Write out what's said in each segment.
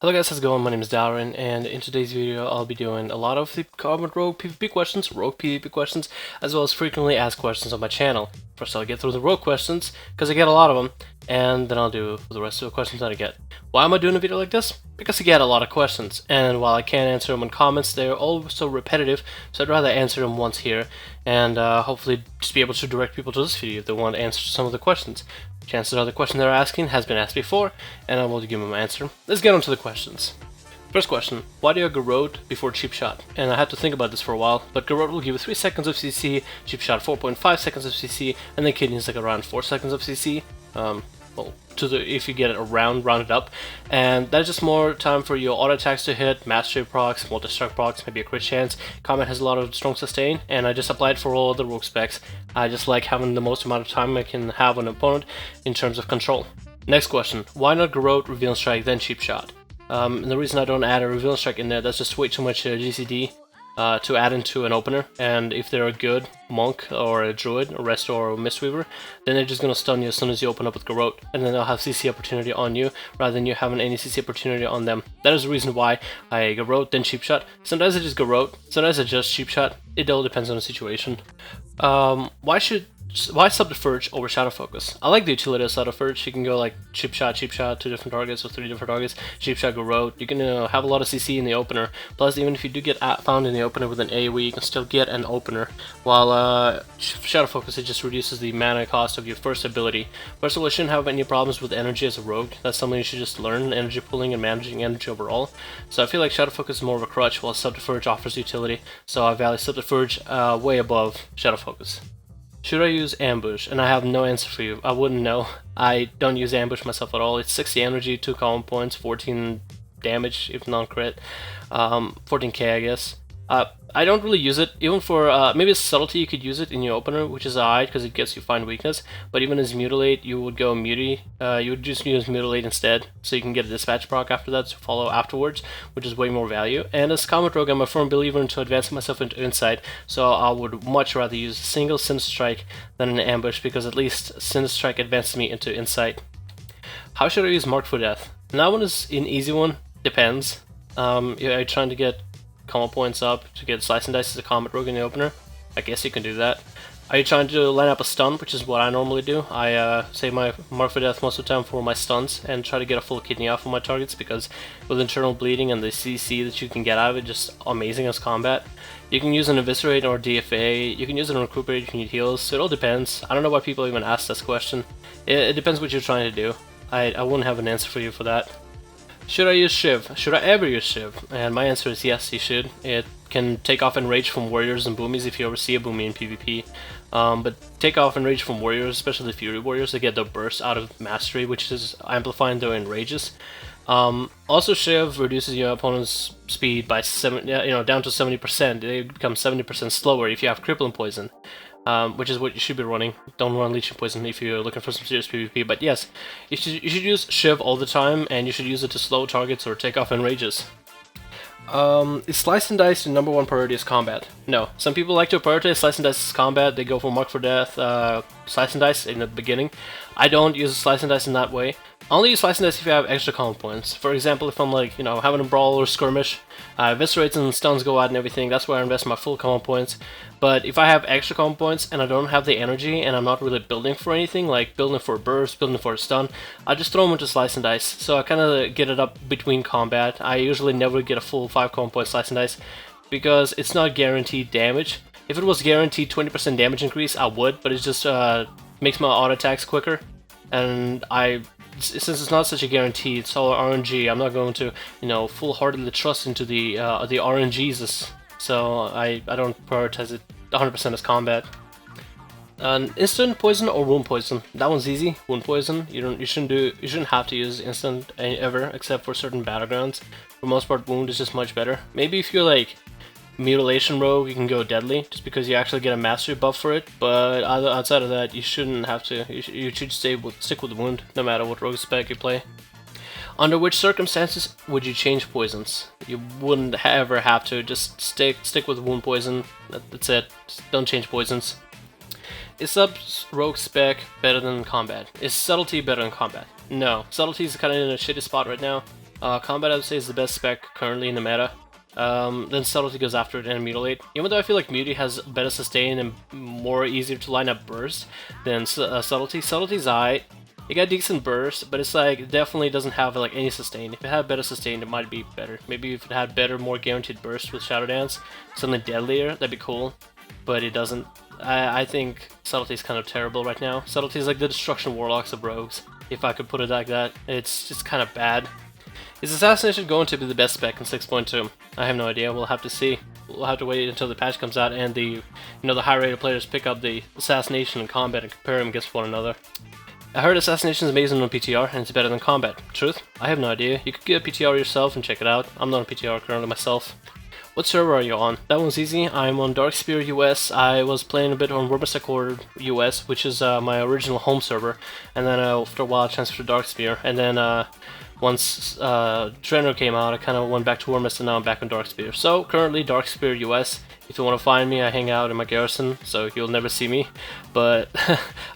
Hello guys, how's it going? My name is Darren, and in today's video I'll be doing a lot of the common rogue PvP questions, as well as frequently asked questions on my channel. First I'll get through the rogue questions, because I get a lot of them, and then I'll do the rest of the questions that I get. Why am I doing a video like this? Because I get a lot of questions, and while I can't answer them in comments, they're all so repetitive, so I'd rather answer them once here, and hopefully just be able to direct people to this video if they want to answer some of the questions. Chances are the question they're asking has been asked before, and I will give them an answer. Let's get on to the questions. First question, why do you Garrote before Cheap Shot? And I had to think about this for a while, but Garrote will give you 3 seconds of CC, Cheap Shot 4.5 seconds of CC, and then Kidney is like around 4 seconds of CC. Well, if you get it rounded up, and that's just more time for your auto attacks to hit, mastery procs, multi-strike procs, maybe a crit chance. Combat has a lot of strong sustain, and I just applied for all the rogue specs. I just like having the most amount of time I can have on an opponent in terms of control. Next question, why not Garrote, Reveal Strike, then Cheap Shot? And the reason I don't add a Reveal Strike in there, that's just way too much GCD to add into an opener, and if they're a good monk or a druid, a restore or a mistweaver, then they're just gonna stun you as soon as you open up with Garrote, and then they'll have CC opportunity on you rather than you having any CC opportunity on them. That is the reason why I Garrote then Cheap Shot. Sometimes I just Garrote, sometimes I just Cheap Shot. It all depends on the situation. Why Subterfuge over Shadow Focus? I like the utility of Subterfuge. You can go like Cheap Shot, 2 different targets or 3 different targets, Cheap Shot, Garrote. You can have a lot of CC in the opener. Plus, even if you do get found in the opener with an AoE, you can still get an opener. While Shadow Focus, it just reduces the mana cost of your first ability. First of all, you shouldn't have any problems with energy as a rogue. That's something you should just learn, energy pooling and managing energy overall. So I feel like Shadow Focus is more of a crutch, while Subterfuge offers utility. So I value Subterfuge way above Shadow Focus. Should I use Ambush? And I have no answer for you. I wouldn't know. I don't use Ambush myself at all. It's 60 energy, 2 common points, 14 damage if non-crit, 14k I guess. I don't really use it, even for, maybe as Subtlety you could use it in your opener, which is alright because it gets you Find Weakness, but even as Mutilate you would go Muti, you would just use Mutilate instead, so you can get a Dispatch proc after that to follow afterwards, which is way more value. And as Combat Rogue, I'm a firm believer into advancing myself into Insight, so I would much rather use a single Sinister Strike than an Ambush, because at least Sinister Strike advances me into Insight. How should I use Mark for Death? And that one is an easy one, depends. You're trying to get combo points up to get Slice and Dice as a Combat Rogue in the opener. I guess you can do that. Are you trying to line up a stun, which is what I normally do? I save my Mark for Death most of the time for my stuns and try to get a full kidney off of my targets, because with internal bleeding and the CC that you can get out of it, just amazing as combat. You can use an Eviscerate or DFA, you can use it on Recuperate if you need heals, so it all depends. I don't know why people even ask this question. It depends what you're trying to do. I wouldn't have an answer for you for that. Should I use Shiv? Should I ever use Shiv? And my answer is yes, you should. It can take off Enrage from warriors and boomies if you ever see a boomie in PvP. But take off Enrage from warriors, especially the Fury warriors, they get their burst out of Mastery, which is amplifying their Enrages. Also, Shiv reduces your opponent's speed by down to 70%. They become 70% slower if you have Crippling Poison. Which is what you should be running. Don't run Leeching Poison if you're looking for some serious PvP, but yes, you should use Shiv all the time, and you should use it to slow targets or take off Enrages. Is Slice and Dice your #1 priority as combat? No. Some people like to prioritize Slice and Dice as combat. They go for Mark for Death, Slice and Dice in the beginning. I don't use Slice and Dice in that way. I only use Slice and Dice if you have extra common points. For example, if I'm like, having a brawl or skirmish, Eviscerates and stuns go out and everything, that's where I invest my full common points. But if I have extra common points and I don't have the energy and I'm not really building for anything, like building for a burst, building for a stun, I just throw them into Slice and Dice. So I kind of get it up between combat. I usually never get a full 5 common point Slice and Dice, because it's not guaranteed damage. If it was guaranteed 20% damage increase, I would, but it just makes my auto attacks quicker. And since it's not such a guarantee, it's all RNG, I'm not going to, full-heartedly trust into the RNGs, so I don't prioritize it 100% as combat. Instant poison or wound poison? That one's easy. Wound poison. You shouldn't have to use instant ever, except for certain battlegrounds. For the most part, wound is just much better. Maybe if you're like Mutilation Rogue, you can go Deadly, just because you actually get a mastery buff for it, but outside of that, you shouldn't have to. You should stick with the wound, no matter what rogue spec you play. Under which circumstances would you change poisons? You wouldn't ever have to. Just stick with wound poison. That's it. Just don't change poisons. Is rogue spec better than combat? Is subtlety better than combat? No. Subtlety is kind of in a shitty spot right now. Combat, I would say, is the best spec currently in the meta. Then Subtlety goes after it and Mutilate. Even though I feel like Muti has better sustain and more easier to line up burst than Subtlety. Subtlety's aight. It got decent burst, but it's like, it definitely doesn't have like any sustain. If it had better sustain, it might be better. Maybe if it had better, more guaranteed burst with Shadow Dance, something deadlier, that'd be cool. But it doesn't. I think Subtlety's kind of terrible right now. Subtlety's like the Destruction Warlocks of rogues, if I could put it like that. It's just kind of bad. Is Assassination going to be the best spec in 6.2? I have no idea. We'll have to see. We'll have to wait until the patch comes out and the high-rated players pick up the Assassination and Combat and compare them against one another. I heard Assassination is amazing on PTR and it's better than Combat. Truth? I have no idea. You could get a PTR yourself and check it out. I'm not on PTR currently myself. What server are you on? That one's easy. I'm on Darkspear US. I was playing a bit on Warlords of Draenor US, which is my original home server. And then after a while I transferred to Darkspear. And then once Draenor came out, I kind of went back to Warmist and now I'm back on Darkspear. So currently Darkspear US. If you want to find me, I hang out in my garrison, so you'll never see me. But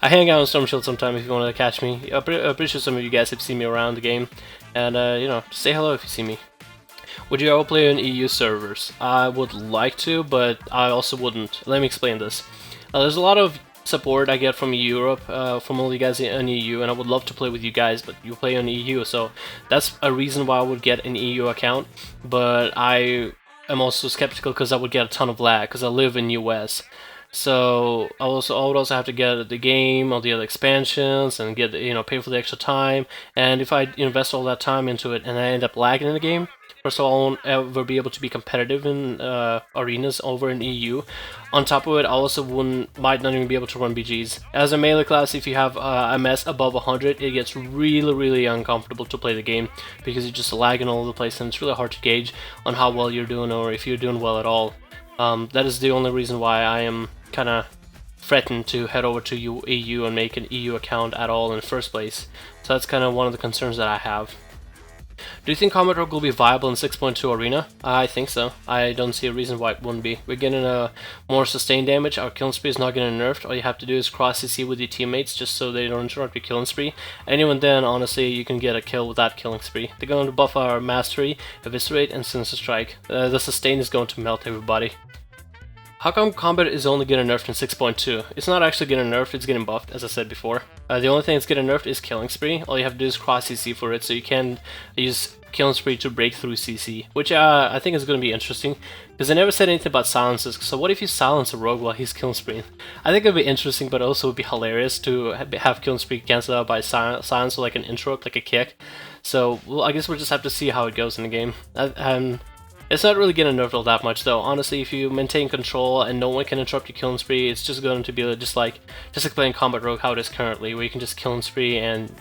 I hang out in Stormshield sometime if you want to catch me. I'm pretty sure some of you guys have seen me around the game. And, say hello if you see me. Would you ever play on EU servers? I would like to, but I also wouldn't. Let me explain this. There's a lot of support I get from Europe, from all you guys in EU, and I would love to play with you guys, but you play on EU, so that's a reason why I would get an EU account. But I'm also skeptical because I would get a ton of lag because I live in US. So I would also have to get the game, all the other expansions, and get pay for the extra time. And if I invest all that time into it and I end up lagging in the game, first of all, I won't ever be able to be competitive in arenas over in EU. On top of it, I also might not even be able to run BGs. As a melee class, if you have a MS above 100, it gets really, really uncomfortable to play the game because you're just lagging all over the place and it's really hard to gauge on how well you're doing or if you're doing well at all. That is the only reason why I am kind of threatened to head over to EU and make an EU account at all in the first place. So that's kind of one of the concerns that I have. Do you think Combat Rogue will be viable in 6.2 Arena? I think so. I don't see a reason why it wouldn't be. We're getting a more sustained damage, our killing spree is not getting nerfed, all you have to do is cross CC with your teammates just so they don't interrupt your killing spree. And even then, honestly, you can get a kill without killing spree. They're going to buff our Mastery, Eviscerate, and Sinister Strike. The sustain is going to melt everybody. How come Combat is only getting nerfed in 6.2? It's not actually getting nerfed, it's getting buffed, as I said before. The only thing that's getting nerfed is Killing Spree. All you have to do is cross CC for it, so you can use Killing Spree to break through CC, which I think is going to be interesting, because they never said anything about silences. So what if you silence a rogue while he's Killing Spree? I think it would be interesting, but also would be hilarious to have Killing Spree cancelled out by silence, or like an interrupt, like a kick. So, well, I guess we'll just have to see how it goes in the game. It's not really getting nerfed all that much though. Honestly, if you maintain control and no one can interrupt your killing spree, it's just going to be just like playing Combat Rogue how it is currently, where you can just kill spree and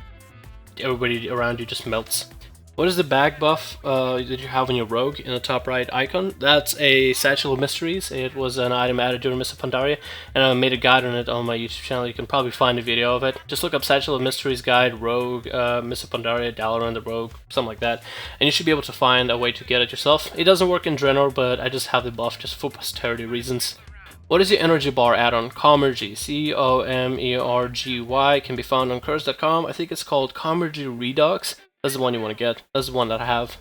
everybody around you just melts. What is the bag buff that you have on your rogue in the top right icon? That's a Satchel of Mysteries. It was an item added during Mists of Pandaria, and I made a guide on it on my YouTube channel. You can probably find a video of it. Just look up Satchel of Mysteries guide, rogue, Mists of Pandaria, Dalaran the rogue, something like that, and you should be able to find a way to get it yourself. It doesn't work in Draenor, but I just have the buff just for posterity reasons. What is your energy bar add-on? Comergy, C-O-M-E-R-G-Y, can be found on curse.com. I think it's called Comergy Redux. That's the one you want to get. That's the one that I have.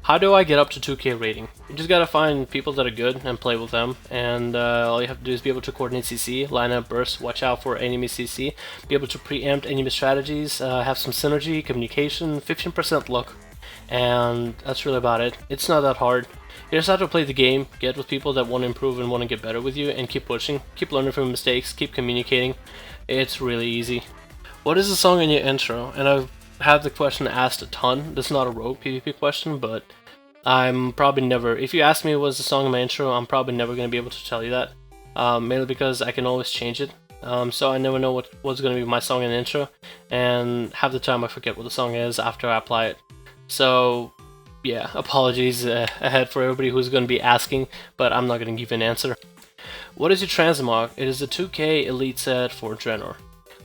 How do I get up to 2k rating? You just gotta find people that are good and play with them, and all you have to do is be able to coordinate CC, line up bursts, watch out for enemy CC, be able to preempt enemy strategies, have some synergy, communication, 15% luck, and that's really about it. It's not that hard. You just have to play the game, get with people that want to improve and want to get better with you, and keep pushing, keep learning from mistakes, keep communicating. It's really easy. What is the song in your intro? And I've had the question asked a ton. This is not a rogue PvP question, but I'm probably never, if you ask me what's the song in my intro, I'm probably never going to be able to tell you that. Mainly because I can always change it. So I never know what's going to be my song in the intro, and half the time I forget what the song is after I apply it. So yeah, apologies ahead for everybody who's going to be asking, but I'm not going to give you an answer. What is your transmog? It is a 2k elite set for Draenor.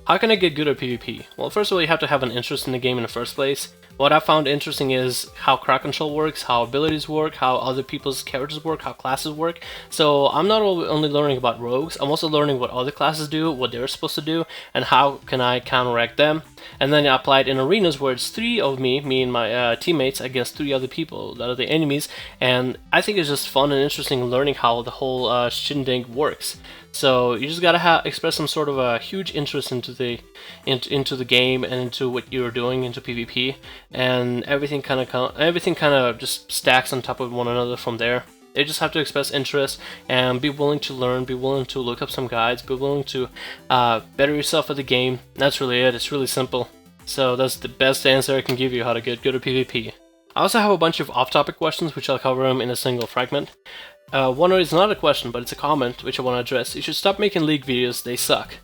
How can I get good at PvP? Well, first of all, you have to have an interest in the game in the first place. What I found interesting is how crowd control works, how abilities work, how other people's characters work, how classes work. So I'm not only learning about rogues, I'm also learning what other classes do, what they're supposed to do, and how can I counteract them. And then I apply it in arenas where it's 3 of me and my teammates against 3 other people that are the enemies, and I think it's just fun and interesting learning how the whole shindig works. So you just gotta express some sort of a huge interest into the game and into what you're doing, into PvP, and everything kind of just stacks on top of one another from there. You just have to express interest and be willing to learn, be willing to look up some guides, be willing to better yourself at the game. That's really it. It's really simple. So that's the best answer I can give you how to get good at PvP. I also have a bunch of off-topic questions, which I'll cover them in a single fragment. One is not a question, but it's a comment which I want to address. You should stop making League videos, they suck.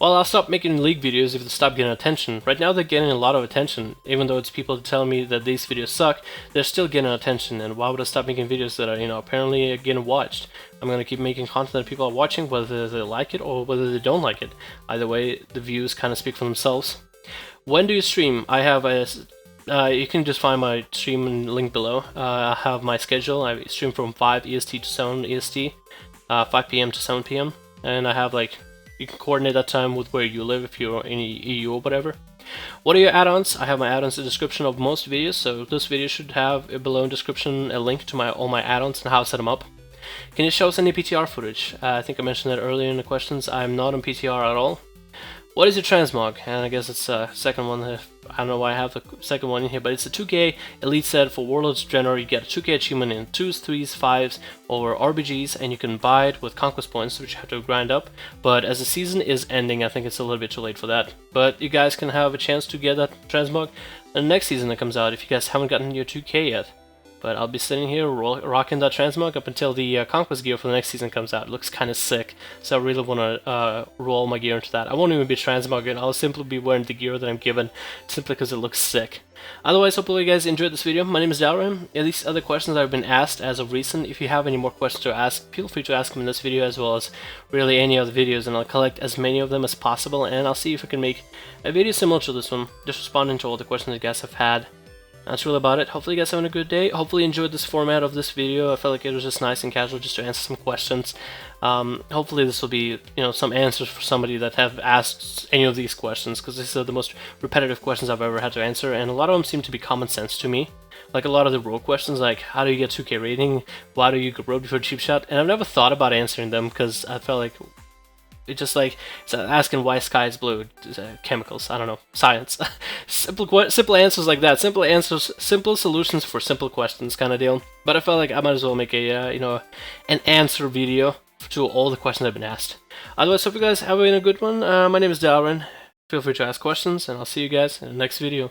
Well, I'll stop making League videos if they stop getting attention. Right now they're getting a lot of attention. Even though it's people telling me that these videos suck, they're still getting attention, and why would I stop making videos that are, apparently getting watched? I'm gonna keep making content that people are watching, whether they like it or whether they don't like it. Either way, the views kind of speak for themselves. When do you stream? I have a... you can just find my stream link below. I have my schedule. I stream from 5 EST to 7 EST, 5 PM to 7 PM, and I have you can coordinate that time with where you live if you're in EU or whatever. What are your add-ons? I have my add-ons in the description of most videos, so this video should have below in the description a link to all my add-ons and how to set them up. Can you show us any PTR footage? I think I mentioned that earlier in the questions. I'm not on PTR at all. What is your transmog? And I guess it's the second one. I don't know why I have the second one in here, but it's a 2K Elite set for Warlords of Draenor. You get a 2K achievement in 2s, 3s, 5s, or RBGs, and you can buy it with conquest points, which you have to grind up. But as the season is ending, I think it's a little bit too late for that. But you guys can have a chance to get that transmog the next season that comes out if you guys haven't gotten your 2K yet. But I'll be sitting here rocking that transmog up until the conquest gear for the next season comes out. It looks kind of sick, so I really want to roll my gear into that. I won't even be transmogging, I'll simply be wearing the gear that I'm given, simply because it looks sick. Otherwise, hopefully you guys enjoyed this video. My name is Dalrin. These other questions that have been asked as of recent. If you have any more questions to ask, feel free to ask them in this video as well as really any other videos, and I'll collect as many of them as possible, and I'll see if I can make a video similar to this one, just responding to all the questions you guys have had. That's really about it. Hopefully you guys are having a good day. Hopefully you enjoyed this format of this video. I felt like it was just nice and casual just to answer some questions. Hopefully this will be, some answers for somebody that have asked any of these questions, because these are the most repetitive questions I've ever had to answer, and a lot of them seem to be common sense to me. Like a lot of the rogue questions, like how do you get 2K rating? Why do you go rogue before cheap shot? And I've never thought about answering them because I felt like it's just like it's asking why sky is blue. Chemicals, I don't know, science. simple answers like that. Simple answers, simple solutions for simple questions, kind of deal. But I felt like I might as well make a an answer video to all the questions I've been asked. Otherwise, hope you guys have a good one. My name is Dalrin. Feel free to ask questions, and I'll see you guys in the next video.